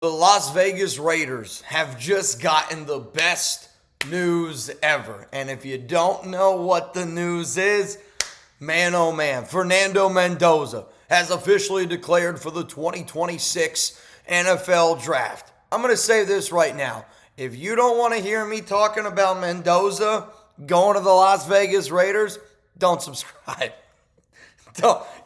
The Las Vegas Raiders have just gotten the best news ever. And if you don't know what the news is, man oh man, Fernando Mendoza has officially declared for the 2026 NFL Draft. I'm going to say this right now. If you don't want to hear me talking about Mendoza going to the Las Vegas Raiders, don't subscribe.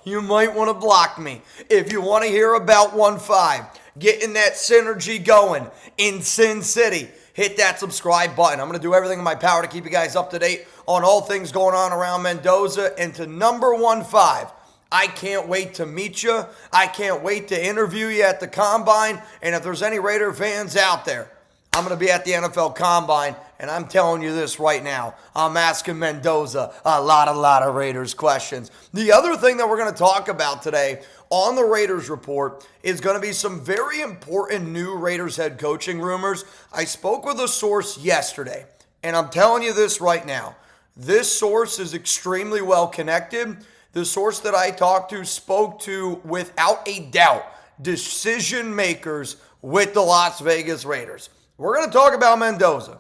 You might want to block me. If you want to hear about 1-5, getting that synergy going in Sin City, hit that subscribe button. I'm going to do everything in my power to keep you guys up to date on all things going on around Mendoza. And to number 1-5, I can't wait to meet you. I can't wait to interview you at the Combine. And if there's any Raider fans out there, I'm going to be at the NFL Combine, and I'm telling you this right now. I'm asking Mendoza a lot of Raiders questions. The other thing that we're going to talk about today on the Raiders Report is going to be some very important new Raiders head coaching rumors. I spoke with a source yesterday, and I'm telling you this right now. This source is extremely well connected. The source that I talked to spoke to, without a doubt, decision makers with the Las Vegas Raiders. We're going to talk about Mendoza.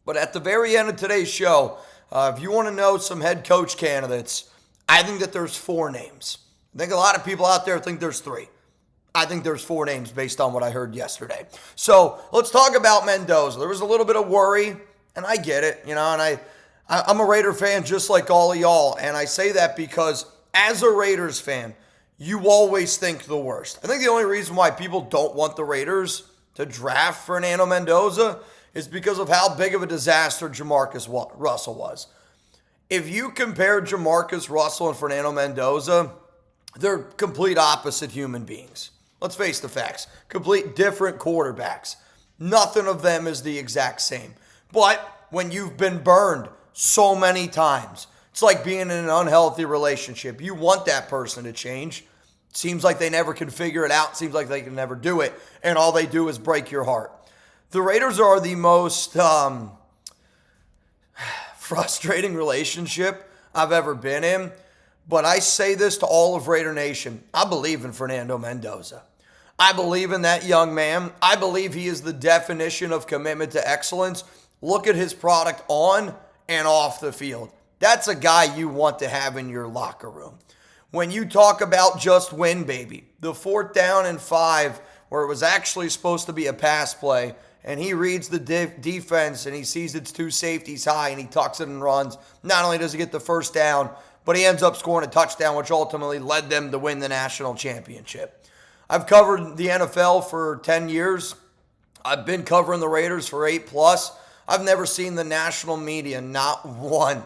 But at the very end of today's show, if you want to know some head coach candidates, I think that there's 4 names. I think a lot of people out there think there's 3. I think there's 4 names based on what I heard yesterday. So let's talk about Mendoza. There was a little bit of worry, and I get it, and I'm a Raider fan just like all of y'all. And I say that because as a Raiders fan, you always think the worst. I think the only reason why people don't want the Raiders to draft Fernando Mendoza is because of how big of a disaster Jamarcus Russell was. If you compare Jamarcus Russell and Fernando Mendoza, they're complete opposite human beings. Let's face the facts. Complete different quarterbacks. Nothing of them is the exact same. But when you've been burned so many times, it's like being in an unhealthy relationship. You want that person to change. Seems like they never can figure it out. Seems like they can never do it. And all they do is break your heart. The Raiders are the most frustrating relationship I've ever been in. But I say this to all of Raider Nation. I believe in Fernando Mendoza. I believe in that young man. I believe he is the definition of commitment to excellence. Look at his product on and off the field. That's a guy you want to have in your locker room. When you talk about just win, baby, the 4th down and 5, where it was actually supposed to be a pass play, and he reads the defense and he sees it's 2 safeties high and he tucks it and runs. Not only does he get the 1st down, but he ends up scoring a touchdown, which ultimately led them to win the national championship. I've covered the NFL for 10 years. I've been covering the Raiders for 8+. I've never seen the national media, not one,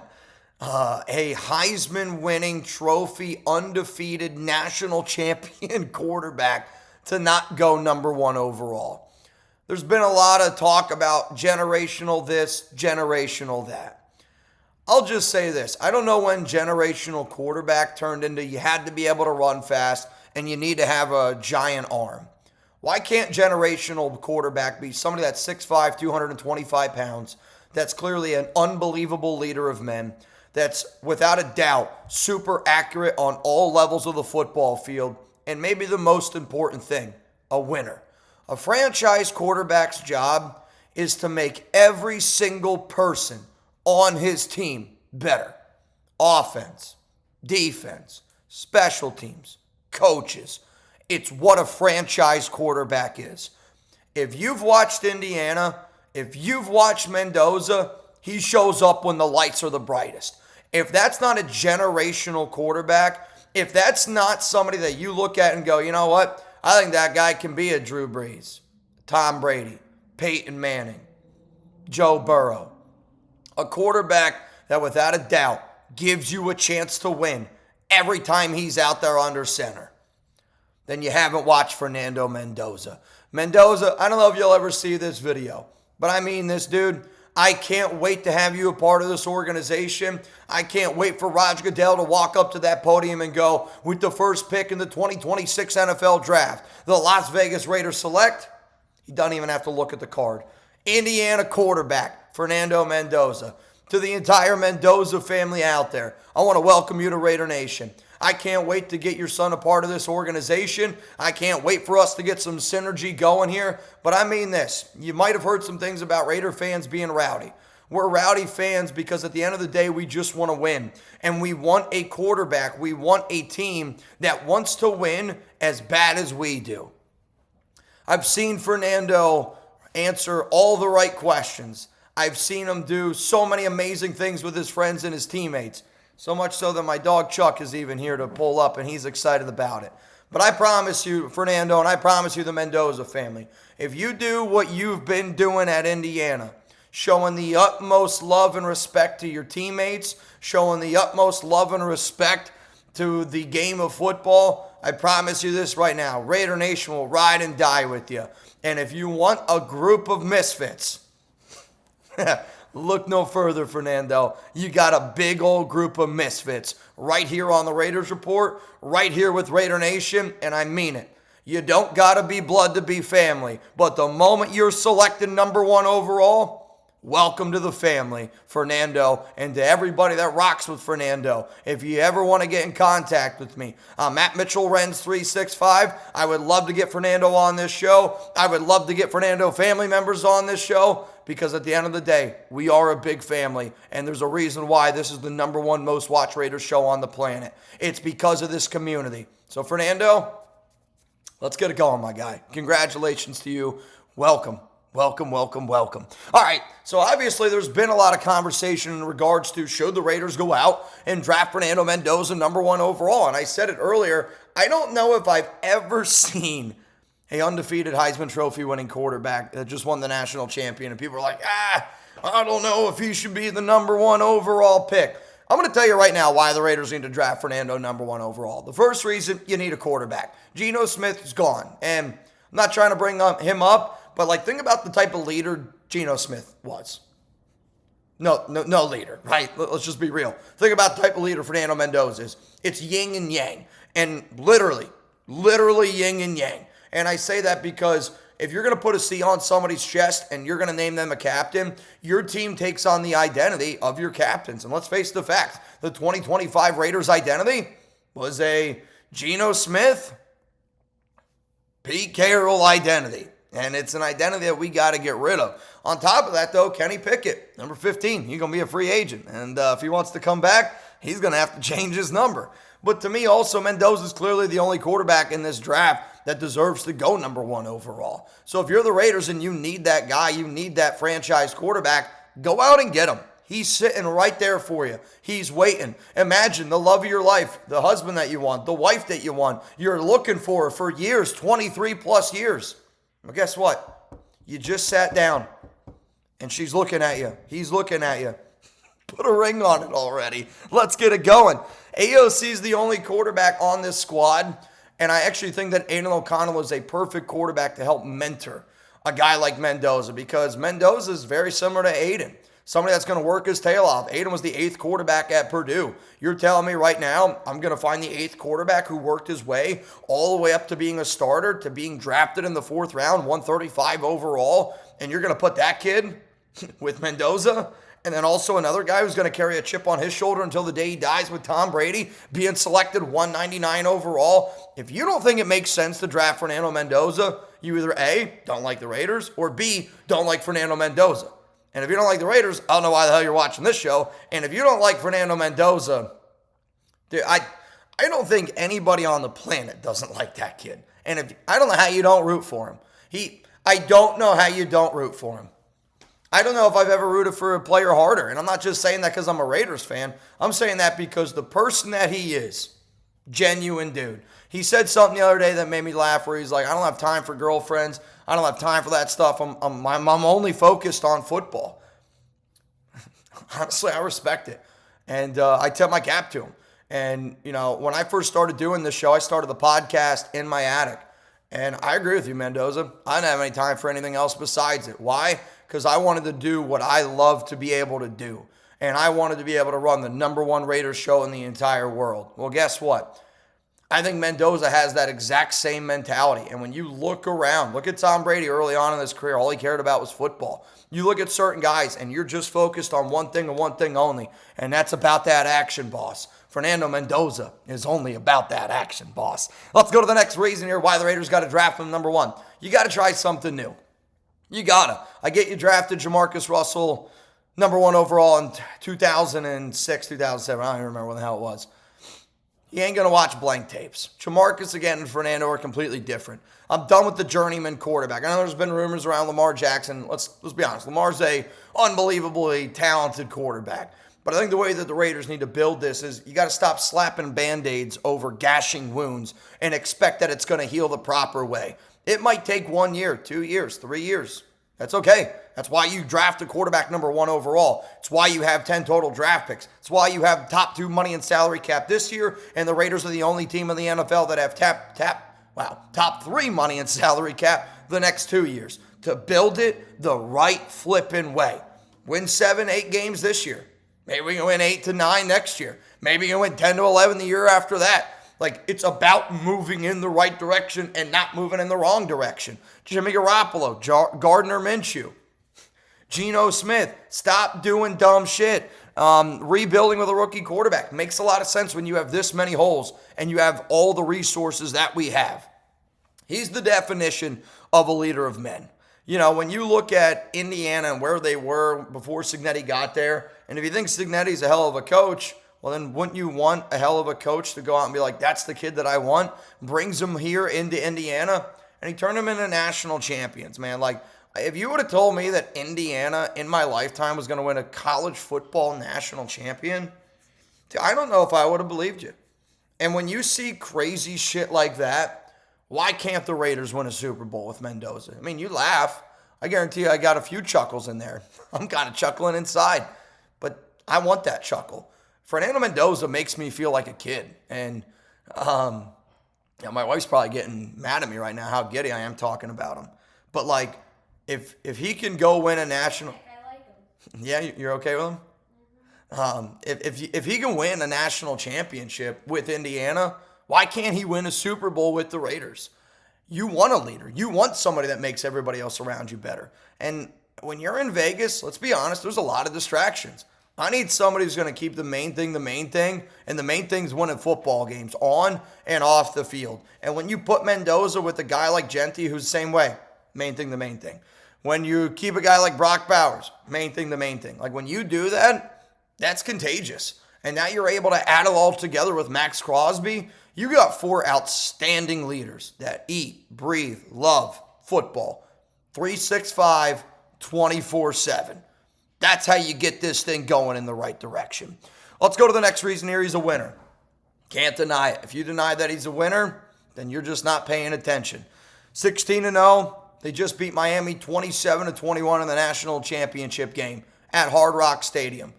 a Heisman-winning trophy, undefeated national champion quarterback to not go number 1 overall. There's been a lot of talk about generational this, generational that. I'll just say this. I don't know when generational quarterback turned into you had to be able to run fast and you need to have a giant arm. Why can't generational quarterback be somebody that's 6'5", 225 pounds, that's clearly an unbelievable leader of men, that's without a doubt super accurate on all levels of the football field, and maybe the most important thing, a winner. A franchise quarterback's job is to make every single person on his team better. Offense, defense, special teams, coaches. It's what a franchise quarterback is. If you've watched Indiana, if you've watched Mendoza, he shows up when the lights are the brightest. If that's not a generational quarterback, if that's not somebody that you look at and go, you know what? I think that guy can be a Drew Brees, Tom Brady, Peyton Manning, Joe Burrow. A quarterback that without a doubt gives you a chance to win every time he's out there under center. Then you haven't watched Fernando Mendoza. Mendoza, I don't know if you'll ever see this video, but I mean this, dude. I can't wait to have you a part of this organization. I can't wait for Roger Goodell to walk up to that podium and go, with the first pick in the 2026 NFL Draft, the Las Vegas Raiders select. He doesn't even have to look at the card. Indiana quarterback, Fernando Mendoza. To the entire Mendoza family out there, I want to welcome you to Raider Nation. I can't wait to get your son a part of this organization. I can't wait for us to get some synergy going here. But I mean this. You might have heard some things about Raider fans being rowdy. We're rowdy fans because at the end of the day, we just want to win. And we want a quarterback. We want a team that wants to win as bad as we do. I've seen Fernando answer all the right questions. I've seen him do so many amazing things with his friends and his teammates. So much so that my dog Chuck is even here to pull up and he's excited about it. But I promise you, Fernando, and I promise you the Mendoza family, if you do what you've been doing at Indiana, showing the utmost love and respect to your teammates, showing the utmost love and respect to the game of football, I promise you this right now, Raider Nation will ride and die with you. And if you want a group of misfits, look no further, Fernando. You got a big old group of misfits right here on the Raiders Report, right here with Raider Nation, and I mean it. You don't got to be blood to be family, but the moment you're selected number 1 overall, welcome to the family, Fernando, and to everybody that rocks with Fernando. If you ever want to get in contact with me, I'm at Mitchell Renz 365. I would love to get Fernando on this show. I would love to get Fernando family members on this show because at the end of the day, we are a big family, and there's a reason why this is the number 1 most watched Raiders show on the planet. It's because of this community. So, Fernando, let's get it going, my guy. Congratulations to you. Welcome. Welcome, welcome, welcome. All right, so obviously there's been a lot of conversation in regards to should the Raiders go out and draft Fernando Mendoza number 1 overall. And I said it earlier, I don't know if I've ever seen an undefeated Heisman Trophy winning quarterback that just won the national champion. And people are like, I don't know if he should be the number 1 overall pick. I'm going to tell you right now why the Raiders need to draft Fernando number 1 overall. The first reason, you need a quarterback. Geno Smith is gone. And I'm not trying to bring him up, but think about the type of leader Geno Smith was. No leader, right? Let's just be real. Think about the type of leader Fernando Mendoza is. It's yin and yang. And literally yin and yang. And I say that because if you're going to put a C on somebody's chest and you're going to name them a captain, your team takes on the identity of your captains. And let's face the fact, the 2025 Raiders identity was a Geno Smith, Pete Carroll identity. And it's an identity that we got to get rid of. On top of that, though, Kenny Pickett, number 15, he's going to be a free agent. And if he wants to come back, he's going to have to change his number. But to me, also, Mendoza is clearly the only quarterback in this draft that deserves to go number 1 overall. So if you're the Raiders and you need that guy, you need that franchise quarterback, go out and get him. He's sitting right there for you. He's waiting. Imagine the love of your life, the husband that you want, the wife that you want, you're looking for years, 23 plus years. Well, guess what? You just sat down, and she's looking at you. He's looking at you. Put a ring on it already. Let's get it going. AOC is the only quarterback on this squad, and I actually think that Aiden O'Connell is a perfect quarterback to help mentor a guy like Mendoza because Mendoza is very similar to Aiden. Somebody that's going to work his tail off. Aiden was the 8th quarterback at Purdue. You're telling me right now I'm going to find the 8th quarterback who worked his way all the way up to being a starter, to being drafted in the 4th round, 135 overall, and you're going to put that kid with Mendoza? And then also another guy who's going to carry a chip on his shoulder until the day he dies with Tom Brady being selected 199 overall. If you don't think it makes sense to draft Fernando Mendoza, you either A, don't like the Raiders, or B, don't like Fernando Mendoza. And if you don't like the Raiders, I don't know why the hell you're watching this show. And if you don't like Fernando Mendoza, dude, I don't think anybody on the planet doesn't like that kid. And I don't know how you don't root for him. I don't know how you don't root for him. I don't know if I've ever rooted for a player harder. And I'm not just saying that because I'm a Raiders fan. I'm saying that because the person that he is, genuine dude. He said something the other day that made me laugh where he's like, I don't have time for girlfriends. I don't have time for that stuff. I'm only focused on football. Honestly, I respect it. And I tip my cap to him. And, when I first started doing this show, I started the podcast in my attic. And I agree with you, Mendoza. I didn't have any time for anything else besides it. Why? Because I wanted to do what I love to be able to do. And I wanted to be able to run the number 1 Raiders show in the entire world. Well, guess what? I think Mendoza has that exact same mentality. And when you look around, look at Tom Brady early on in his career, all he cared about was football. You look at certain guys and you're just focused on one thing and one thing only, and that's about that action, boss. Fernando Mendoza is only about that action, boss. Let's go to the next reason here why the Raiders got to draft him number one. You got to try something new. You gotta. I get you drafted Jamarcus Russell number one overall in 2006, 2007. I don't even remember when the hell it was. You ain't going to watch blank tapes. Jamarcus, again, and Fernando are completely different. I'm done with the journeyman quarterback. I know there's been rumors around Lamar Jackson. Let's be honest. Lamar's a unbelievably talented quarterback. But I think the way that the Raiders need to build this is you got to stop slapping Band-Aids over gashing wounds and expect that it's going to heal the proper way. It might take 1 year, 2 years, 3 years. That's okay. That's why you draft a quarterback number one overall. It's why you have 10 total draft picks. It's why you have top 2 money and salary cap this year, and the Raiders are the only team in the NFL that have top 3 money and salary cap the next 2 years. To build it the right flipping way. Win 7, 8 games this year. Maybe we can win 8 to 9 next year. Maybe we can win 10 to 11 the year after that. Like, it's about moving in the right direction and not moving in the wrong direction. Jimmy Garoppolo, Gardner Minshew, Geno Smith, stop doing dumb shit. Rebuilding with a rookie quarterback makes a lot of sense when you have this many holes and you have all the resources that we have. He's the definition of a leader of men. You know, when you look at Indiana and where they were before Cignetti got there, and if you think Cignetti's a hell of a coach, well, then wouldn't you want a hell of a coach to go out and be like, that's the kid that I want? Brings him here into Indiana, and he turned them into national champions, man. Like, if you would have told me that Indiana in my lifetime was going to win a college football national champion, I don't know if I would have believed you. And when you see crazy shit like that, why can't the Raiders win a Super Bowl with Mendoza? I mean, you laugh. I guarantee you I got a few chuckles in there. I'm kind of chuckling inside, but I want that chuckle. Fernando Mendoza makes me feel like a kid. And my wife's probably getting mad at me right now how giddy I am talking about him. But, like, if he can go win a national... I like him. Yeah, you're okay with him? If he can win a national championship with Indiana, why can't he win a Super Bowl with the Raiders? You want a leader. You want somebody that makes everybody else around you better. And when you're in Vegas, let's be honest, there's a lot of distractions. I need somebody who's going to keep the main thing, and the main thing's winning football games on and off the field. And when you put Mendoza with a guy like Genti, who's the same way, main thing. When you keep a guy like Brock Bowers, main thing. Like, when you do that, that's contagious. And now you're able to add it all together with Max Crosby. You got 4 outstanding leaders that eat, breathe, love football. 365, 24/7. That's how you get this thing going in the right direction. Let's go to the next reason here. He's a winner. Can't deny it. If you deny that he's a winner, then you're just not paying attention. 16-0. They just beat Miami 27-21 in the national championship game at Hard Rock Stadium.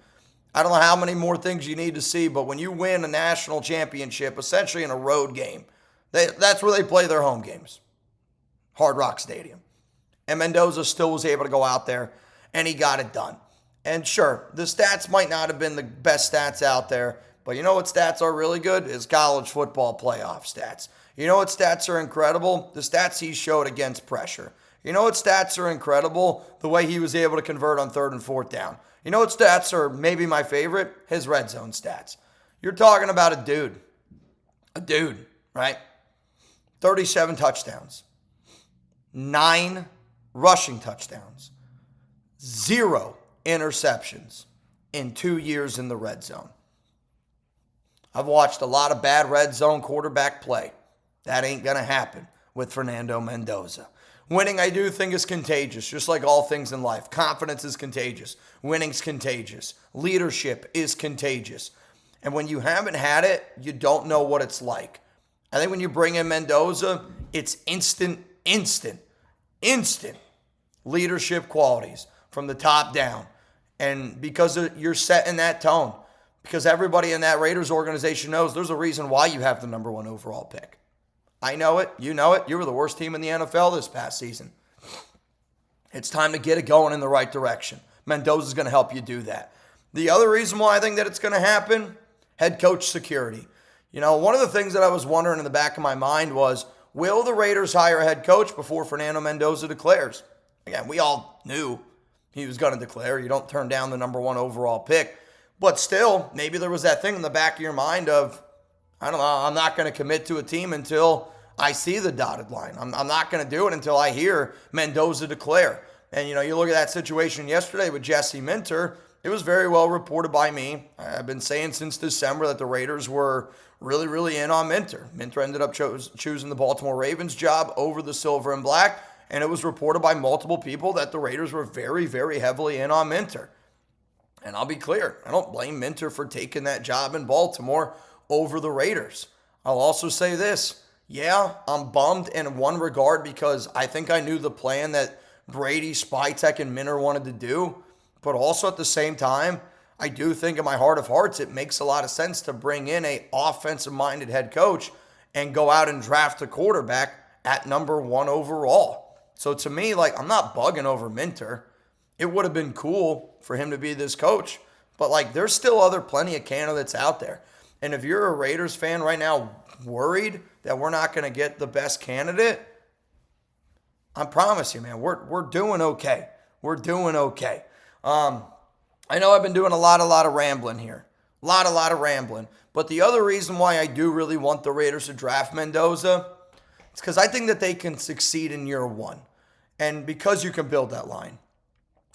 I don't know how many more things you need to see, but when you win a national championship, essentially in a road game, that's where they play their home games. Hard Rock Stadium. And Mendoza still was able to go out there, and he got it done. And sure, the stats might not have been the best stats out there, but you know what stats are really good? Is college football playoff stats. You know what stats are incredible? The stats he showed against pressure. You know what stats are incredible? The way he was able to convert on 3rd and 4th down. You know what stats are maybe my favorite? His red zone stats. You're talking about a dude, right? 37 touchdowns, 9 rushing touchdowns, 0 interceptions in 2 years in the red zone. I've watched a lot of bad red zone quarterback play. That ain't going to happen with Fernando Mendoza. Winning, I do think, is contagious, just like all things in life. Confidence is contagious. Winning's contagious. Leadership is contagious. And when you haven't had it, you don't know what it's like. I think when you bring in Mendoza, it's instant leadership qualities from the top down. And because you're setting that tone, because everybody in that Raiders organization knows there's a reason why you have the number 1 overall pick. I know it. You know it. You were the worst team in the NFL this past season. It's time to get it going in the right direction. Mendoza's going to help you do that. The other reason why I think that it's going to happen, head coach security. You know, one of the things that I was wondering in the back of my mind was, will the Raiders hire a head coach before Fernando Mendoza declares? Again, we all knew he was going to declare. You don't turn down the number 1 overall pick. But still, maybe there was that thing in the back of your mind of, I don't know, I'm not going to commit to a team until I see the dotted line. I'm not going to do it until I hear Mendoza declare. And, you look at that situation yesterday with Jesse Minter. It was very well reported by me. I've been saying since December that the Raiders were really, really in on Minter. Minter ended up choosing the Baltimore Ravens job over the Silver and Black. And it was reported by multiple people that the Raiders were very, very heavily in on Minter. And I'll be clear, I don't blame Minter for taking that job in Baltimore over the Raiders. I'll also say this. Yeah, I'm bummed in one regard because I think I knew the plan that Brady, Spytek, and Minter wanted to do. But also at the same time, I do think in my heart of hearts, it makes a lot of sense to bring in a offensive-minded head coach and go out and draft a quarterback at number 1 overall. So to me, I'm not bugging over Minter. It would have been cool for him to be this coach. But, there's still plenty of candidates out there. And if you're a Raiders fan right now worried that we're not going to get the best candidate, I promise you, man, we're doing okay. We're doing okay. I know I've been doing a lot of rambling here. A lot of rambling. But the other reason why I do really want the Raiders to draft Mendoza is because I think that they can succeed in year 1. And because you can build that line.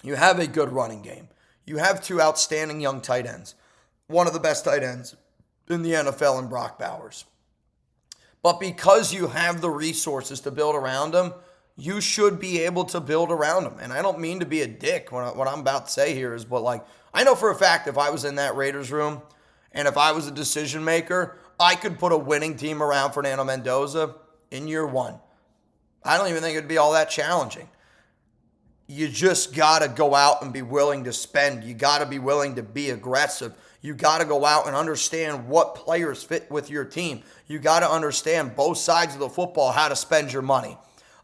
You have a good running game. You have 2 outstanding young tight ends. One of the best tight ends in the NFL in Brock Bowers. But because you have the resources to build around them, you should be able to build around them. And I don't mean to be a dick. What I'm about to say here is, but I know for a fact if I was in that Raiders room and if I was a decision maker, I could put a winning team around Fernando Mendoza in year 1. I don't even think it'd be all that challenging. You just got to go out and be willing to spend. You got to be willing to be aggressive. You got to go out and understand what players fit with your team. You got to understand both sides of the football, how to spend your money.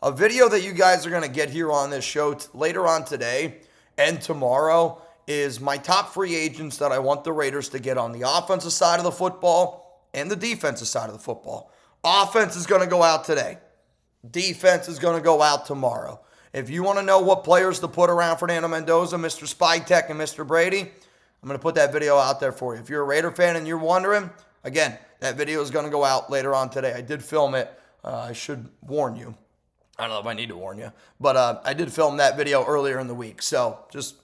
A video that you guys are going to get here on this show later on today and tomorrow is my top free agents that I want the Raiders to get on the offensive side of the football and the defensive side of the football. Offense is going to go out today. Defense is going to go out tomorrow. If you want to know what players to put around Fernando Mendoza, Mr. Spytek, and Mr. Brady, I'm going to put that video out there for you. If you're a Raider fan and you're wondering, again, that video is going to go out later on today. I did film it. I should warn you. I don't know if I need to warn you, but I did film that video earlier in the week. So just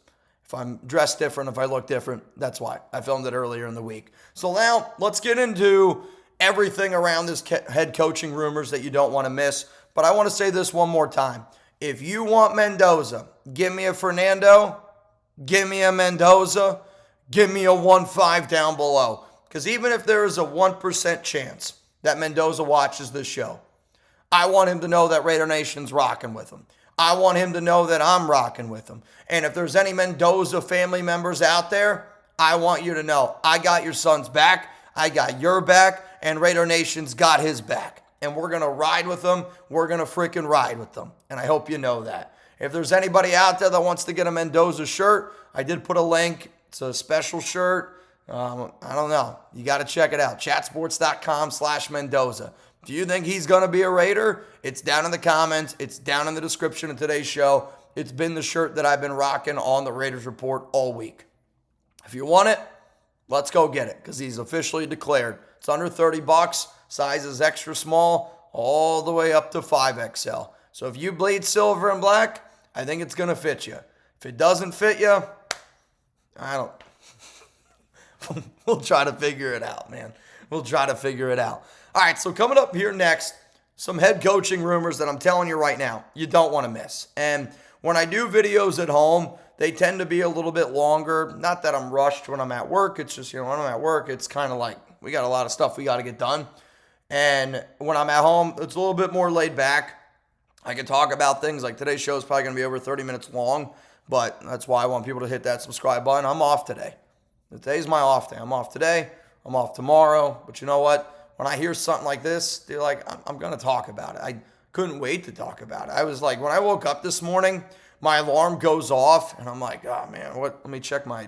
if I'm dressed different, if I look different, that's why. I filmed it earlier in the week. So now let's get into everything around this head coaching rumors that you don't want to miss. But I want to say this one more time. If you want Mendoza, give me a Fernando, give me a Mendoza, give me a 1-5 down below. Because even if there is a 1% chance that Mendoza watches this show, I want him to know that Raider Nation's rocking with him. I want him to know that I'm rocking with him. And if there's any Mendoza family members out there, I want you to know I got your son's back, I got your back, and Raider Nation's got his back. And we're going to ride with them. We're going to freaking ride with them. And I hope you know that. If there's anybody out there that wants to get a Mendoza shirt, I did put a link. It's a special shirt. I don't know. You got to check it out. Chatsports.com/Mendoza. Do you think he's going to be a Raider? It's down in the comments. It's down in the description of today's show. It's been the shirt that I've been rocking on the Raiders Report all week. If you want it, let's go get it because he's officially declared. It's under $30. Size is extra small all the way up to 5XL. So if you bleed silver and black, I think it's going to fit you. If it doesn't fit you, I don't. We'll try to figure it out, man. We'll try to figure it out. All right, so coming up here next, some head coaching rumors that I'm telling you right now, you don't want to miss. And when I do videos at home, they tend to be a little bit longer. Not that I'm rushed when I'm at work. It's just, when I'm at work, it's kind of like we got a lot of stuff we got to get done. And when I'm at home, it's a little bit more laid back. I can talk about things like today's show is probably going to be over 30 minutes long, but that's why I want people to hit that subscribe button. I'm off today. Today's my off day. I'm off today. I'm off tomorrow. But you know what? When I hear something like this, they're like, I'm going to talk about it. I couldn't wait to talk about it. I was like, when I woke up this morning, my alarm goes off, and I'm like, oh, man, what? Let me check my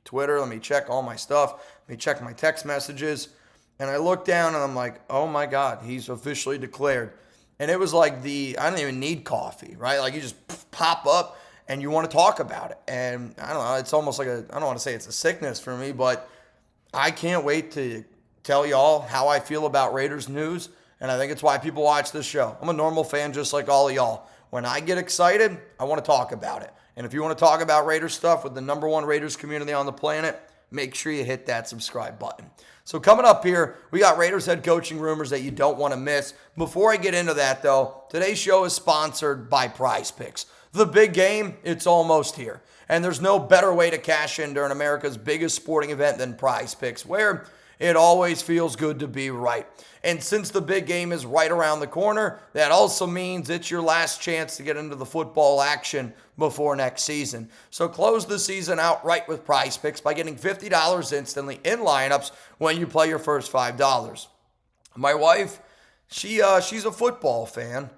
Twitter. Let me check all my stuff. Let me check my text messages. And I look down, and I'm like, oh, my God, he's officially declared. And it was like I don't even need coffee, right? Like you just pop up, and you want to talk about it. And I don't know, it's almost like I don't want to say it's a sickness for me, but I can't wait to tell y'all how I feel about Raiders news. And I think it's why people watch this show. I'm a normal fan just like all of y'all. When I get excited, I want to talk about it. And if you want to talk about Raiders stuff with the number one Raiders community on the planet, make sure you hit that subscribe button. So coming up here, we got Raiders head coaching rumors that you don't want to miss. Before I get into that, though, today's show is sponsored by Prize Picks. The big game, it's almost here. And there's no better way to cash in during America's biggest sporting event than Prize Picks, where it always feels good to be right. And since the big game is right around the corner, that also means it's your last chance to get into the football action before next season. So close the season out right with Prize Picks by getting $50 instantly in lineups when you play your first $5. My wife, she's a football fan,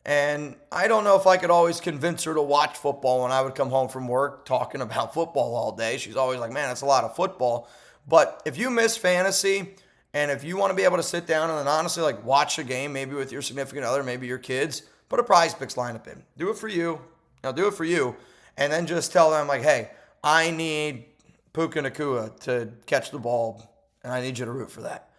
and I don't know if I could always convince her to watch football when I would come home from work talking about football all day. She's always like, man, that's a lot of football. But if you miss fantasy, and if you want to be able to sit down and honestly like watch a game, maybe with your significant other, maybe your kids, put a Prize Picks lineup in. Do it for you. Do it for you. And then just tell them like, hey, I need Puka Nacua to catch the ball, and I need you to root for that.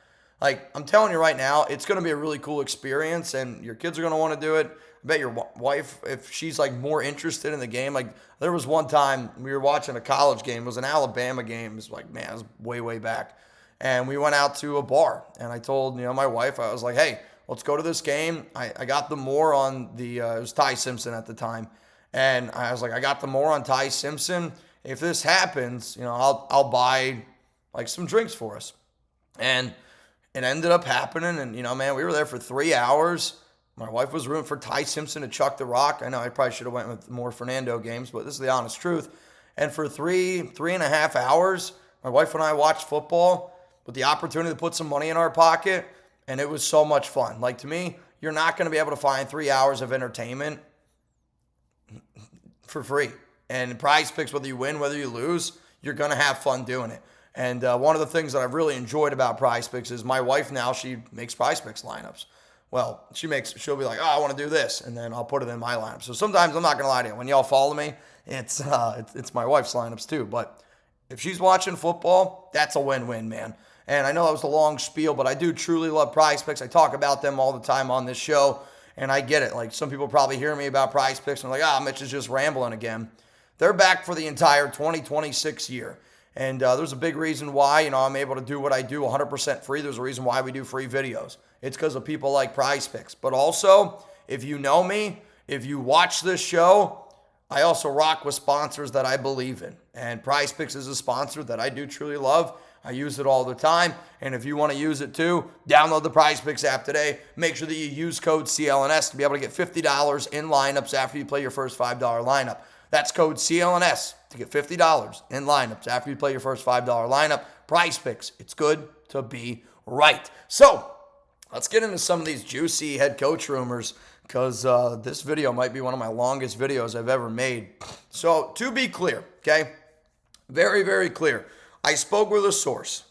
Like, I'm telling you right now, it's going to be a really cool experience, and your kids are going to want to do it. I bet your wife, if she's like more interested in the game, like there was one time we were watching a college game. It was an Alabama game. It was like, man, it was way, way back. And we went out to a bar, and I told, my wife, I was like, hey, let's go to this game. I got the more on the, it was Ty Simpson at the time. And I was like, I got the more on Ty Simpson. If this happens, I'll buy like some drinks for us. And it ended up happening. And, man, we were there for 3 hours. My wife was rooting for Ty Simpson to chuck the rock. I know I probably should have went with more Fernando games, but this is the honest truth. And for three and a half hours, my wife and I watched football with the opportunity to put some money in our pocket, and it was so much fun. Like, to me, you're not going to be able to find 3 hours of entertainment for free. And Prize Picks, whether you win, whether you lose, you're going to have fun doing it. And one of the things that I've really enjoyed about Prize Picks is my wife now, she makes Prize Picks lineups. Well, she'll be like, oh, I want to do this, and then I'll put it in my lineup. So sometimes, I'm not going to lie to you, when y'all follow me, it's my wife's lineups too. But if she's watching football, that's a win-win, man. And I know that was a long spiel, but I do truly love Prize Picks. I talk about them all the time on this show, and I get it. Like, some people probably hear me about Prize Picks and they're like, Mitch is just rambling again. They're back for the entire 2026 year. And there's a big reason why, I'm able to do what I do 100% free. There's a reason why we do free videos. It's because of people like Prize Picks. But also, if you know me, if you watch this show, I also rock with sponsors that I believe in. And Prize Picks is a sponsor that I do truly love. I use it all the time. And if you want to use it too, download the Prize Picks app today. Make sure that you use code CLNS to be able to get $50 in lineups after you play your first $5 lineup. That's code CLNS to get $50 in lineups after you play your first $5 lineup. Prize Picks. It's good to be right. So let's get into some of these juicy head coach rumors, because this video might be one of my longest videos I've ever made. So to be clear, okay, very, very clear, I spoke with a source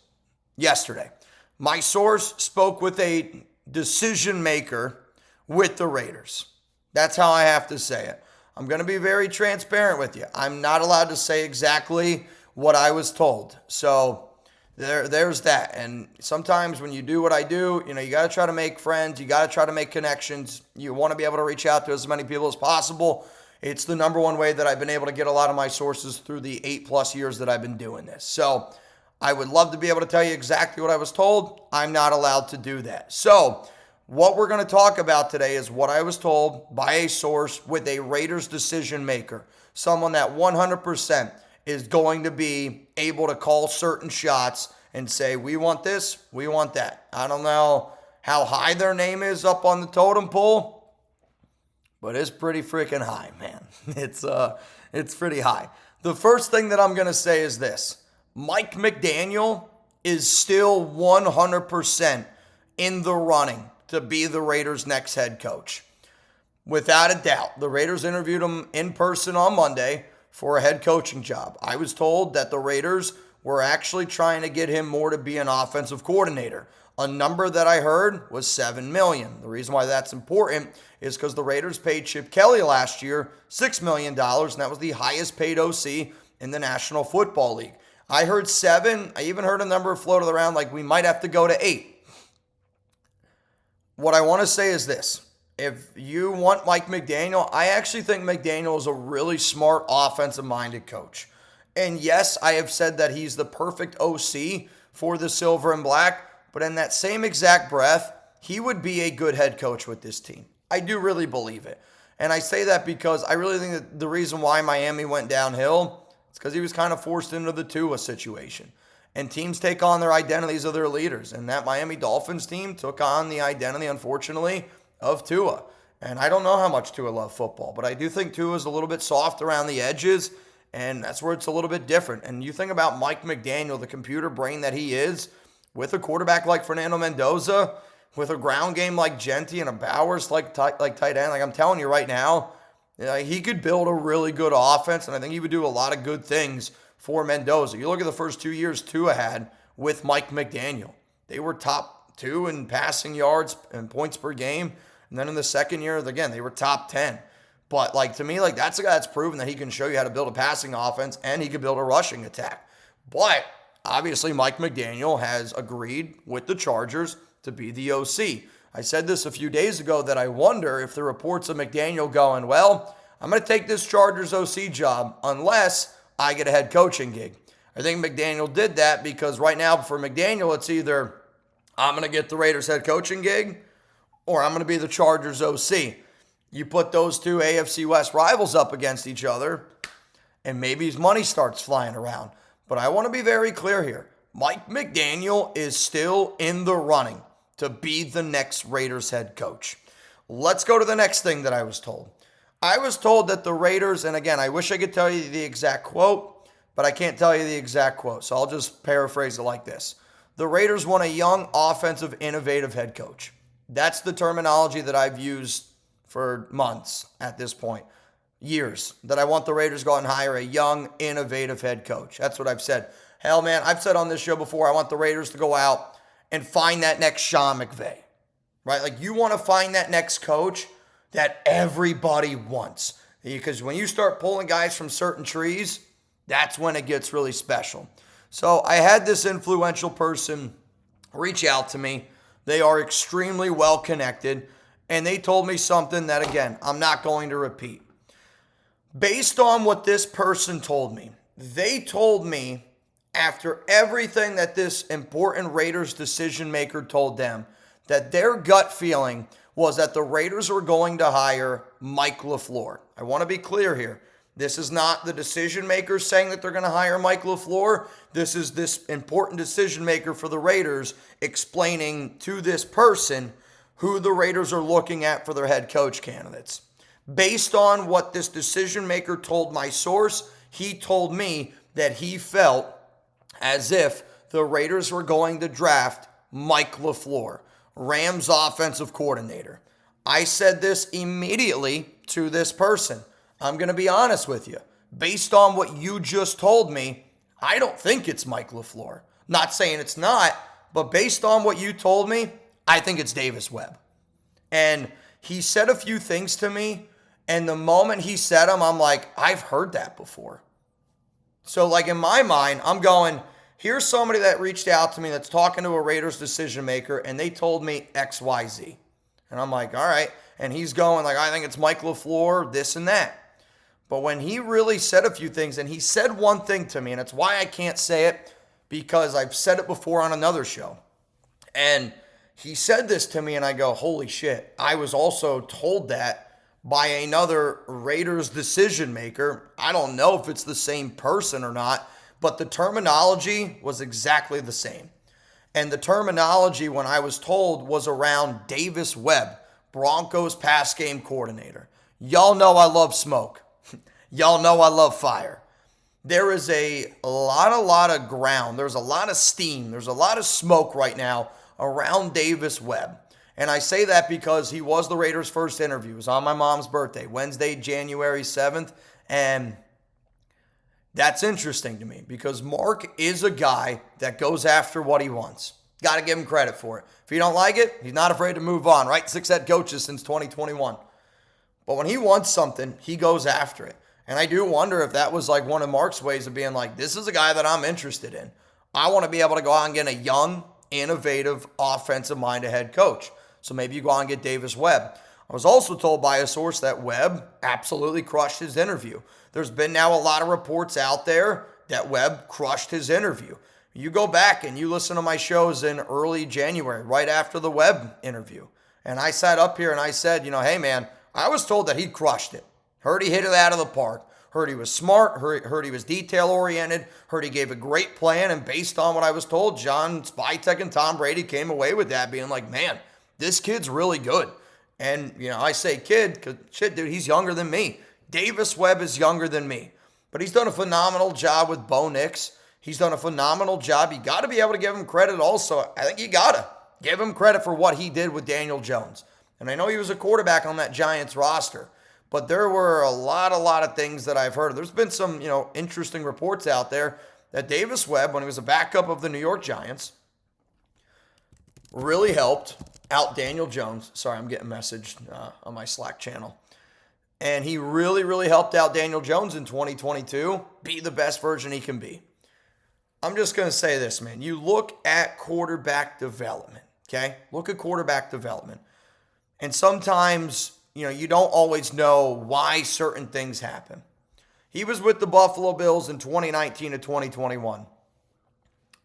yesterday. My source spoke with a decision maker with the Raiders. That's how I have to say it. I'm going to be very transparent with you. I'm not allowed to say exactly what I was told. So there's that. And sometimes when you do what I do, you got to try to make friends. You got to try to make connections. You want to be able to reach out to as many people as possible. It's the number one way that I've been able to get a lot of my sources through the 8+ years that I've been doing this. So I would love to be able to tell you exactly what I was told. I'm not allowed to do that. So what we're going to talk about today is what I was told by a source with a Raiders decision maker, someone that 100% is going to be able to call certain shots and say, we want this, we want that. I don't know how high their name is up on the totem pole, but it's pretty freaking high, man. It's pretty high. The first thing that I'm going to say is this. Mike McDaniel is still 100% in the running to be the Raiders' next head coach. Without a doubt, the Raiders interviewed him in person on Monday for a head coaching job. I was told that the Raiders were actually trying to get him more to be an offensive coordinator. A number that I heard was $7 million. The reason why that's important is because the Raiders paid Chip Kelly last year $6 million, and that was the highest paid OC in the National Football League. I heard 7. I even heard a number floated around like we might have to go to 8. What I want to say is this. If you want Mike McDaniel, I actually think McDaniel is a really smart offensive-minded coach. And yes, I have said that he's the perfect OC for the Silver and Black, but in that same exact breath, he would be a good head coach with this team. I do really believe it. And I say that because I really think that the reason why Miami went downhill is because he was kind of forced into the Tua situation. And teams take on their identities of their leaders. And that Miami Dolphins team took on the identity, unfortunately, of Tua. And I don't know how much Tua loved football, but I do think Tua is a little bit soft around the edges, and that's where it's a little bit different. And you think about Mike McDaniel, the computer brain that he is, with a quarterback like Fernando Mendoza, with a ground game like Genti and a Bowers like tight end. Like I'm telling you right now, he could build a really good offense, and I think he would do a lot of good things for Mendoza. You look at the first 2 years Tua had with Mike McDaniel. They were top 2 in passing yards and points per game. And then in the second year, again, they were top 10. But to me, that's a guy that's proven that he can show you how to build a passing offense and he can build a rushing attack. But obviously, Mike McDaniel has agreed with the Chargers to be the OC. I said this a few days ago that I wonder if the reports of McDaniel going, well, I'm going to take this Chargers OC job unless I get a head coaching gig. I think McDaniel did that because right now for McDaniel, it's either I'm going to get the Raiders head coaching gig or I'm going to be the Chargers OC. You put those two AFC West rivals up against each other and maybe his money starts flying around. But I want to be very clear here. Mike McDaniel is still in the running to be the next Raiders head coach. Let's go to the next thing that I was told. I was told that the Raiders, and again, I wish I could tell you the exact quote, but I can't tell you the exact quote, so I'll just paraphrase it like this. The Raiders want a young, offensive, innovative head coach. That's the terminology that I've used for months at this point, years, that I want the Raiders to go out and hire a young, innovative head coach. That's what I've said. Hell, man, I've said on this show before, I want the Raiders to go out and find that next Sean McVay, right? You want to find that next coach that everybody wants. Because when you start pulling guys from certain trees, that's when it gets really special. So I had this influential person reach out to me. They are extremely well connected, and they told me something that, again, I'm not going to repeat. Based on what this person told me, they told me after everything that this important Raiders decision maker told them, that their gut feeling was that the Raiders were going to hire Mike LaFleur. I want to be clear here. This is not the decision maker saying that they're going to hire Mike LaFleur. This is this important decision maker for the Raiders explaining to this person who the Raiders are looking at for their head coach candidates. Based on what this decision maker told my source, he told me that he felt as if the Raiders were going to draft Mike LaFleur, Rams offensive coordinator. I said this immediately to this person. I'm going to be honest with you. Based on what you just told me, I don't think it's Mike LaFleur. Not saying it's not, but based on what you told me, I think it's Davis Webb. And he said a few things to me, and the moment he said them, I'm like, I've heard that before. So in my mind, I'm going, here's somebody that reached out to me that's talking to a Raiders decision maker, and they told me X, Y, Z. And I'm like, all right. And he's going I think it's Mike LaFleur, this and that. But when he really said a few things, and he said one thing to me, and it's why I can't say it, because I've said it before on another show. And he said this to me, and I go, holy shit. I was also told that by another Raiders decision maker. I don't know if it's the same person or not, but the terminology was exactly the same. And the terminology, when I was told, was around Davis Webb, Broncos pass game coordinator. Y'all know I love smoke. Y'all know I love fire. There is a lot of ground. There's a lot of steam. There's a lot of smoke right now around Davis Webb. And I say that because he was the Raiders' first interview. It was on my mom's birthday, Wednesday, January 7th. And that's interesting to me because Mark is a guy that goes after what he wants. Got to give him credit for it. If you don't like it, he's not afraid to move on, right? 6 head coaches since 2021. But when he wants something, he goes after it. And I do wonder if that was like one of Mark's ways of being like, this is a guy that I'm interested in. I want to be able to go out and get a young, innovative, offensive-minded head coach. So maybe you go out and get Davis Webb. I was also told by a source that Webb absolutely crushed his interview. There's been now a lot of reports out there that Webb crushed his interview. You go back and you listen to my shows in early January, right after the Webb interview. And I sat up here and I said, hey man, I was told that he crushed it. Heard he hit it out of the park. Heard he was smart. Heard he was detail-oriented. Heard he gave a great plan. And based on what I was told, John Spytek and Tom Brady came away with that being like, man, this kid's really good. And, I say kid because, shit, dude, he's younger than me. Davis Webb is younger than me. But he's done a phenomenal job with Bo Nix. He's done a phenomenal job. You got to be able to give him credit also. I think you got to give him credit for what he did with Daniel Jones. And I know he was a quarterback on that Giants roster. But there were a lot of things that I've heard. There's been some, interesting reports out there that Davis Webb, when he was a backup of the New York Giants, really helped out Daniel Jones. Sorry, I'm getting messaged on my Slack channel. And he really, really helped out Daniel Jones in 2022 be the best version he can be. I'm just going to say this, man. You look at quarterback development, okay? Look at quarterback development. And sometimes you don't always know why certain things happen. He was with the Buffalo Bills in 2019 to 2021.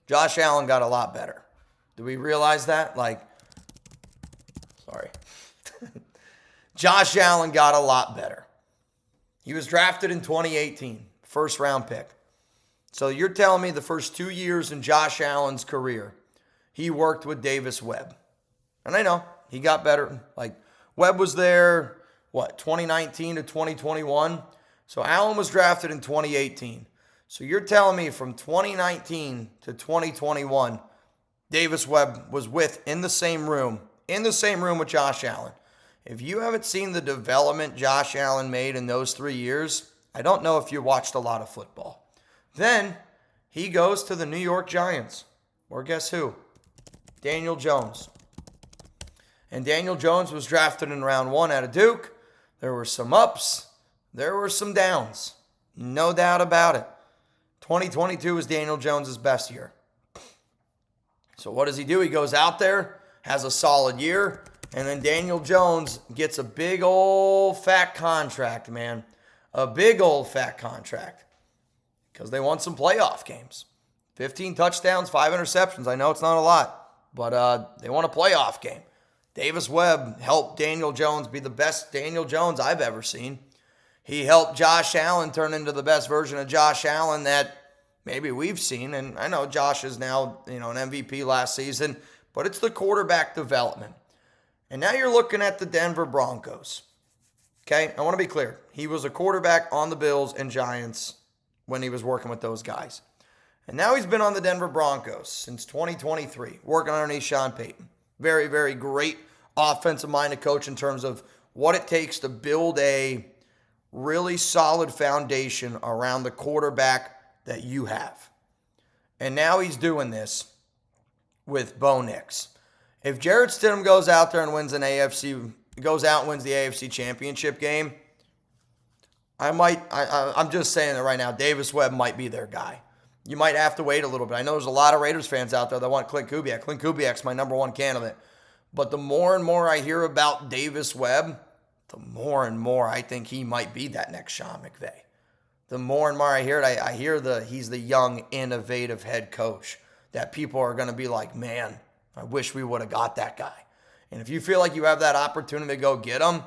Josh Allen got a lot better. Do we realize that? Sorry. Josh Allen got a lot better. He was drafted in 2018, first round pick. So you're telling me the first 2 years in Josh Allen's career, he worked with Davis Webb. And I know, he got better. Webb was there, 2019 to 2021? So Allen was drafted in 2018. So you're telling me from 2019 to 2021, Davis Webb was in the same room with Josh Allen. If you haven't seen the development Josh Allen made in those 3 years, I don't know if you watched a lot of football. Then he goes to the New York Giants. Or guess who? Daniel Jones. And Daniel Jones was drafted in round 1 out of Duke. There were some ups. There were some downs. No doubt about it. 2022 was Daniel Jones' best year. So what does he do? He goes out there, has a solid year, and then Daniel Jones gets a big old fat contract, man. A big old fat contract. Because they won some playoff games. 15 touchdowns, 5 interceptions. I know it's not a lot, but they won a playoff game. Davis Webb helped Daniel Jones be the best Daniel Jones I've ever seen. He helped Josh Allen turn into the best version of Josh Allen that maybe we've seen. And I know Josh is now, an MVP last season, but it's the quarterback development. And now you're looking at the Denver Broncos. Okay, I want to be clear. He was a quarterback on the Bills and Giants when he was working with those guys. And now he's been on the Denver Broncos since 2023, working underneath Sean Payton. Very, very great offensive-minded coach in terms of what it takes to build a really solid foundation around the quarterback that you have. And now he's doing this with Bo Nix. If Jarrett Stidham goes out there and wins the AFC Championship game, I'm just saying it right now, Davis Webb might be their guy. You might have to wait a little bit. I know there's a lot of Raiders fans out there that want Clint Kubiak. Clint Kubiak's my number one candidate. But the more and more I hear about Davis Webb, the more and more I think he might be that next Sean McVay. The more and more I hear it, I hear he's the young, innovative head coach that people are going to be like, man, I wish we would have got that guy. And if you feel like you have that opportunity to go get him,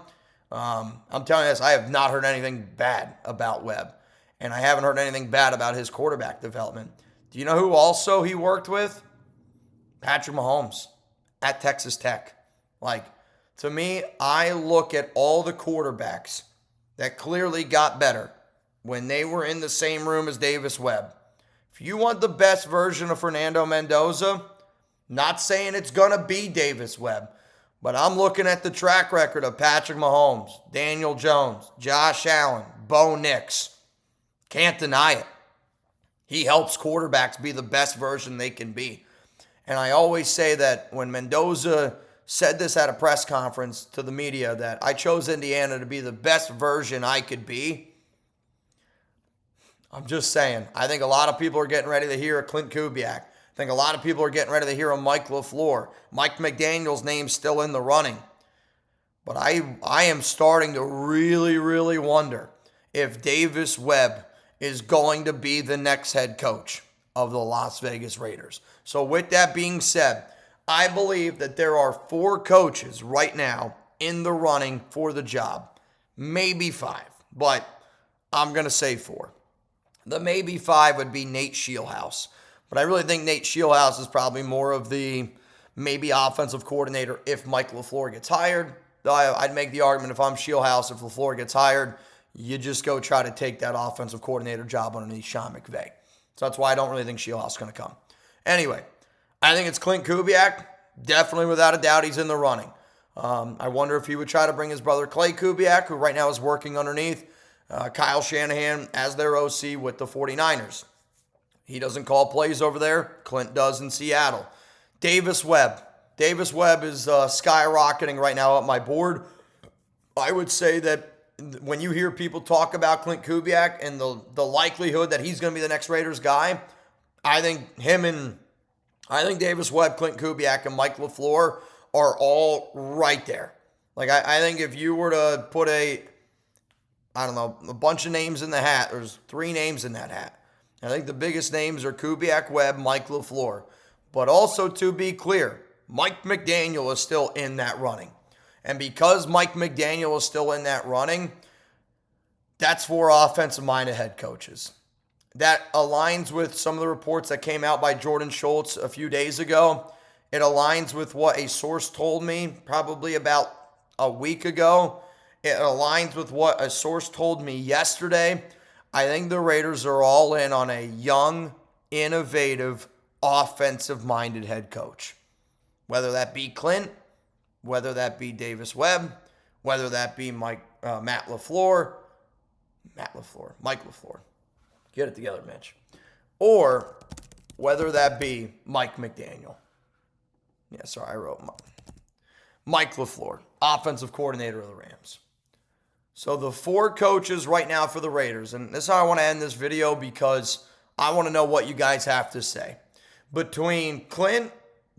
I'm telling you this, I have not heard anything bad about Webb. And I haven't heard anything bad about his quarterback development. Do you know who also he worked with? Patrick Mahomes at Texas Tech. To me, I look at all the quarterbacks that clearly got better when they were in the same room as Davis Webb. If you want the best version of Fernando Mendoza, not saying it's going to be Davis Webb, but I'm looking at the track record of Patrick Mahomes, Daniel Jones, Josh Allen, Bo Nix. Can't deny it. He helps quarterbacks be the best version they can be. And I always say that when Mendoza said this at a press conference to the media, that I chose Indiana to be the best version I could be. I'm just saying, I think a lot of people are getting ready to hear a Clint Kubiak. I think a lot of people are getting ready to hear a Mike LaFleur. Mike McDaniel's name's still in the running. But I am starting to really, really wonder if Davis Webb is going to be the next head coach of the Las Vegas Raiders. So with that being said, I believe that there are 4 coaches right now in the running for the job. Maybe 5, but I'm going to say 4. The maybe 5 would be Nate Scheelhaase. But I really think Nate Scheelhaase is probably more of the maybe offensive coordinator if Mike LaFleur gets hired. I'd make the argument if I'm Scheelhaase, if LaFleur gets hired, you just go try to take that offensive coordinator job underneath Sean McVay. So that's why I don't really think Scheelhaase is going to come. Anyway, I think it's Clint Kubiak. Definitely, without a doubt, he's in the running. I wonder if he would try to bring his brother Clay Kubiak, who right now is working underneath Kyle Shanahan as their OC with the 49ers. He doesn't call plays over there. Clint does in Seattle. Davis Webb. Davis Webb is skyrocketing right now up my board. I would say that when you hear people talk about Clint Kubiak and the likelihood that he's going to be the next Raiders guy, I think Davis Webb, Clint Kubiak, and Mike LaFleur are all right there. Like, I think if you were to put a bunch of names in the hat, there's 3 names in that hat. I think the biggest names are Kubiak, Webb, Mike LaFleur. But also, to be clear, Mike McDaniel is still in that running. And because Mike McDaniel is still in that running, that's 4 offensive-minded head coaches. That aligns with some of the reports that came out by Jordan Schultz a few days ago. It aligns with what a source told me probably about a week ago. It aligns with what a source told me yesterday. I think the Raiders are all in on a young, innovative, offensive-minded head coach. Whether that be Clint, whether that be Davis Webb, whether that be Mike LaFleur. Get it together, Mitch. Or whether that be Mike McDaniel. Yeah, sorry, I wrote Mike LaFleur, offensive coordinator of the Rams. So the 4 coaches right now for the Raiders, and this is how I want to end this video because I want to know what you guys have to say. Between Clint,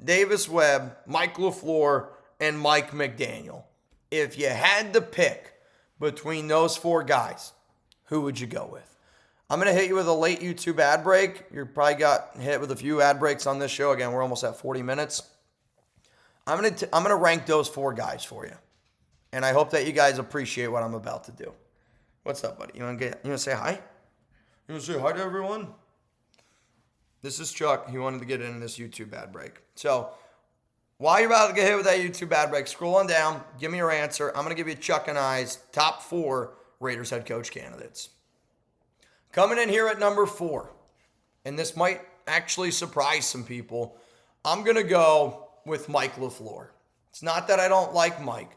Davis Webb, Mike LaFleur, and Mike McDaniel, if you had to pick between those 4 guys, who would you go with? I'm going to hit you with a late YouTube ad break. You probably got hit with a few ad breaks on this show. Again, we're almost at 40 minutes. I'm going to rank those 4 guys for you. And I hope that you guys appreciate what I'm about to do. What's up, buddy? You want to say hi? You want to say hi to everyone? This is Chuck. He wanted to get in this YouTube ad break. So while you're about to get hit with that YouTube ad break, scroll on down. Give me your answer. I'm going to give you Chuck and I's top 4 Raiders head coach candidates. Coming in here at number 4, and this might actually surprise some people, I'm going to go with Mike LaFleur. It's not that I don't like Mike.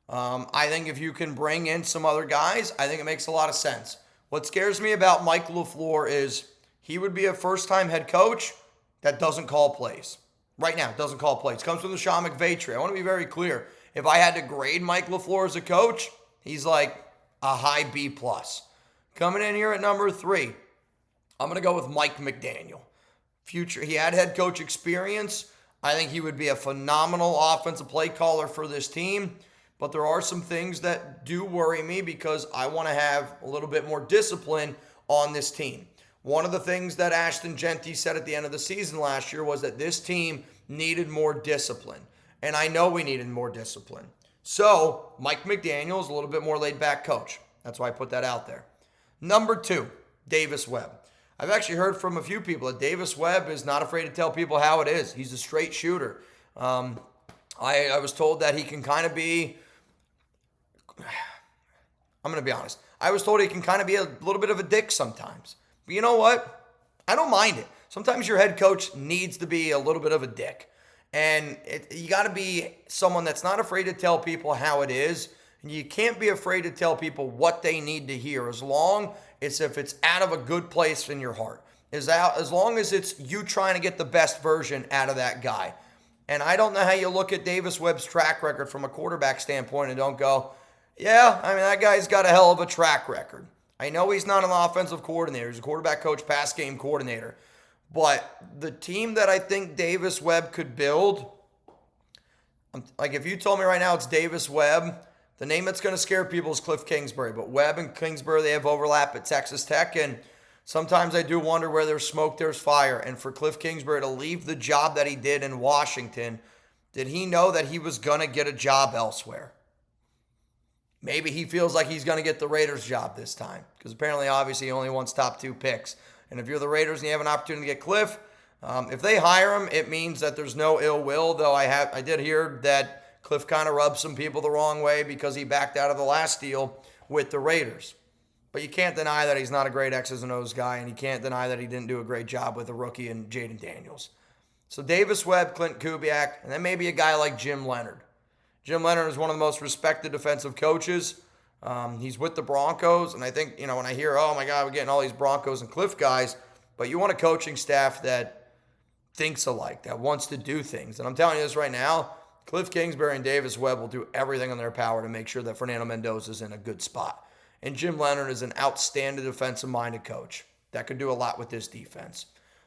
I think if you can bring in some other guys, I think it makes a lot of sense. What scares me about Mike LaFleur is he would be a first-time head coach that doesn't call plays. Right now, doesn't call plays. Comes from the Sean McVay tree. I want to be very clear. If I had to grade Mike LaFleur as a coach, he's like a high B+. Coming in here at number 3, I'm going to go with Mike McDaniel. He had head coach experience. I think he would be a phenomenal offensive play caller for this team. But there are some things that do worry me because I want to have a little bit more discipline on this team. One of the things that Ashton Genty said at the end of the season last year was that this team needed more discipline. And I know we needed more discipline. So Mike McDaniel is a little bit more laid-back coach. That's why I put that out there. Number 2, Davis Webb. I've actually heard from a few people that Davis Webb is not afraid to tell people how it is. He's a straight shooter. I was told that he can kind of be, I'm going to be honest. I was told he can kind of be a little bit of a dick sometimes. But you know what? I don't mind it. Sometimes your head coach needs to be a little bit of a dick. And you got to be someone that's not afraid to tell people how it is. And you can't be afraid to tell people what they need to hear as long as if it's out of a good place in your heart. is out as long as it's you trying to get the best version out of that guy. And I don't know how you look at Davis Webb's track record from a quarterback standpoint and don't go, yeah, I mean, that guy's got a hell of a track record. I know he's not an offensive coordinator. He's a quarterback coach, pass game coordinator. But the team that I think Davis Webb could build, like if you told me right now it's Davis Webb, the name that's going to scare people is Cliff Kingsbury. But Webb and Kingsbury, they have overlap at Texas Tech. And sometimes I do wonder where there's smoke, there's fire. And for Cliff Kingsbury to leave the job that he did in Washington, did he know that he was going to get a job elsewhere? Maybe he feels like he's going to get the Raiders job this time. Because apparently, obviously, he only wants top 2 picks. And if you're the Raiders and you have an opportunity to get Cliff, if they hire him, it means that there's no ill will. Though I did hear that Cliff kind of rubbed some people the wrong way because he backed out of the last deal with the Raiders. But you can't deny that he's not a great X's and O's guy, and you can't deny that he didn't do a great job with a rookie and Jaden Daniels. So Davis Webb, Clint Kubiak, and then maybe a guy like Jim Leonhard. Jim Leonhard is one of the most respected defensive coaches. He's with the Broncos, and I think, when I hear, oh my God, we're getting all these Broncos and Cliff guys, but you want a coaching staff that thinks alike, that wants to do things. And I'm telling you this right now, Cliff Kingsbury and Davis Webb will do everything in their power to make sure that Fernando Mendoza is in a good spot. And Jim Leonhard is an outstanding defensive-minded coach that could do a lot with this defense.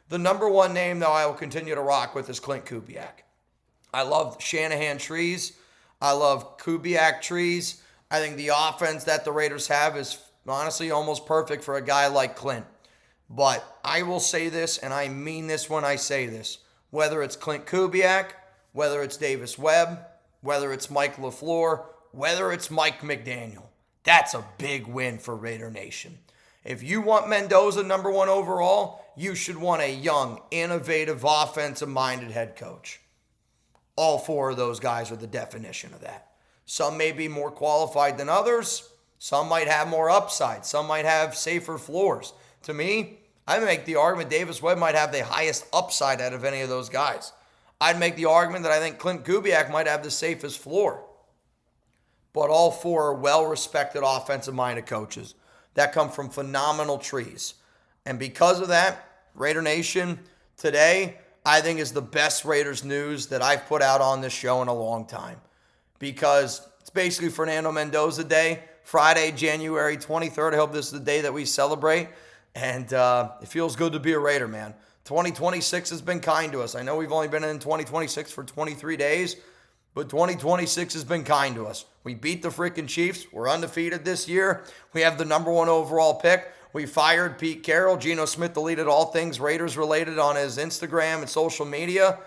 The number one name, though, I will continue to rock with is Clint Kubiak. I love Shanahan trees. I love Kubiak trees. I think the offense that the Raiders have is honestly almost perfect for a guy like Clint. But I will say this, and I mean this when I say this. Whether it's Clint Kubiak, whether it's Davis Webb, whether it's Mike LaFleur, whether it's Mike McDaniel, that's a big win for Raider Nation. If you want Mendoza number 1 overall, you should want a young, innovative, offensive-minded head coach. All 4 of those guys are the definition of that. Some may be more qualified than others. Some might have more upside. Some might have safer floors. To me, I make the argument Davis Webb might have the highest upside out of any of those guys. I'd make the argument that I think Clint Kubiak might have the safest floor. But all 4 are well-respected offensive-minded coaches that come from phenomenal trees. And because of that, Raider Nation today, I think, is the best Raiders news that I've put out on this show in a long time. Because it's basically Fernando Mendoza Day, Friday, January 23rd. I hope this is the day that we celebrate. And it feels good to be a Raider, man. 2026 has been kind to us. I know we've only been in 2026 for 23 days, but 2026 has been kind to us. We beat the freaking Chiefs. We're undefeated this year. We have the number 1 overall pick. We fired Pete Carroll. Geno Smith deleted all things Raiders related on his Instagram and social media.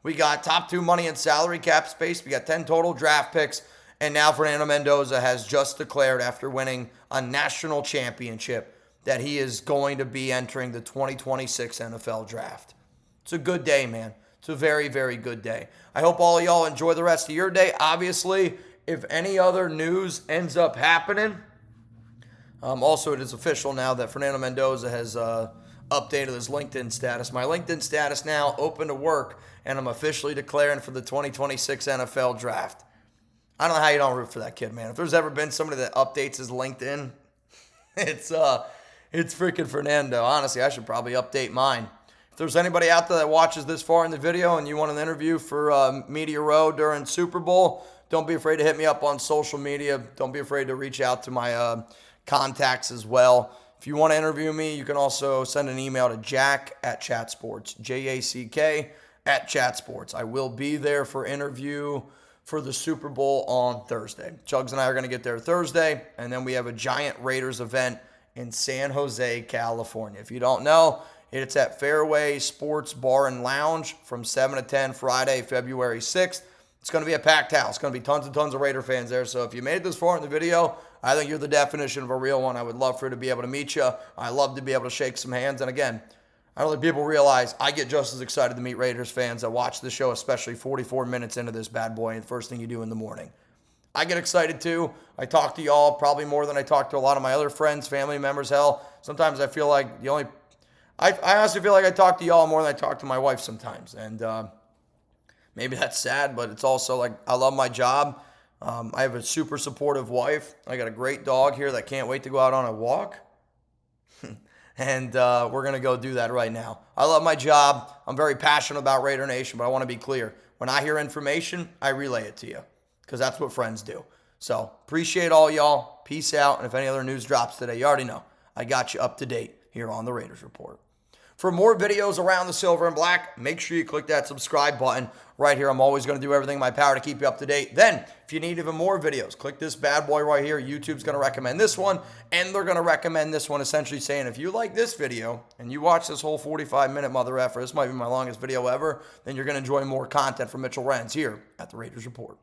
We got top 2 money and salary cap space. We got 10 total draft picks. And now Fernando Mendoza has just declared, after winning a national championship, that he is going to be entering the 2026 NFL draft. It's a good day, man. It's a very, very good day. I hope all of y'all enjoy the rest of your day. Obviously, if any other news ends up happening, also it is official now that Fernando Mendoza has updated his LinkedIn status. My LinkedIn status now open to work, and I'm officially declaring for the 2026 NFL draft. I don't know how you don't root for that kid, man. If there's ever been somebody that updates his LinkedIn, it's freaking Fernando. Honestly, I should probably update mine. If there's anybody out there that watches this far in the video and you want an interview for Media Row during Super Bowl, don't be afraid to hit me up on social media. Don't be afraid to reach out to my contacts as well. If you want to interview me, you can also send an email to jack@chatsports, JACK@chatsports. I will be there for interview for the Super Bowl on Thursday. Chugs and I are going to get there Thursday, and then we have a giant Raiders event in San Jose, California. If you don't know, it's at Fairway Sports Bar and Lounge from 7 to 10 Friday, February 6th. It's going to be a packed house. It's going to be tons and tons of Raider fans there. So if you made it this far in the video, I think you're the definition of a real one. I would love for to be able to meet you. I love to be able to shake some hands. And again, I don't think people realize I get just as excited to meet Raiders fans that watch the show, especially 44 minutes into this bad boy, and the first thing you do in the morning. I get excited too. I talk to y'all probably more than I talk to a lot of my other friends, family members. Hell, sometimes I feel like I honestly feel like I talk to y'all more than I talk to my wife sometimes. And maybe that's sad, but it's also like I love my job. I have a super supportive wife. I got a great dog here that can't wait to go out on a walk. And we're going to go do that right now. I love my job. I'm very passionate about Raider Nation, but I want to be clear. When I hear information, I relay it to you because that's what friends do. So appreciate all y'all. Peace out. And if any other news drops today, you already know I got you up to date here on the Raiders Report. For more videos around the silver and black, make sure you click that subscribe button right here. I'm always going to do everything in my power to keep you up to date. Then, if you need even more videos, click this bad boy right here. YouTube's going to recommend this one, and they're going to recommend this one, essentially saying, if you like this video and you watch this whole 45-minute mother effer, this might be my longest video ever, then you're going to enjoy more content from Mitchell Renz here at the Raiders Report.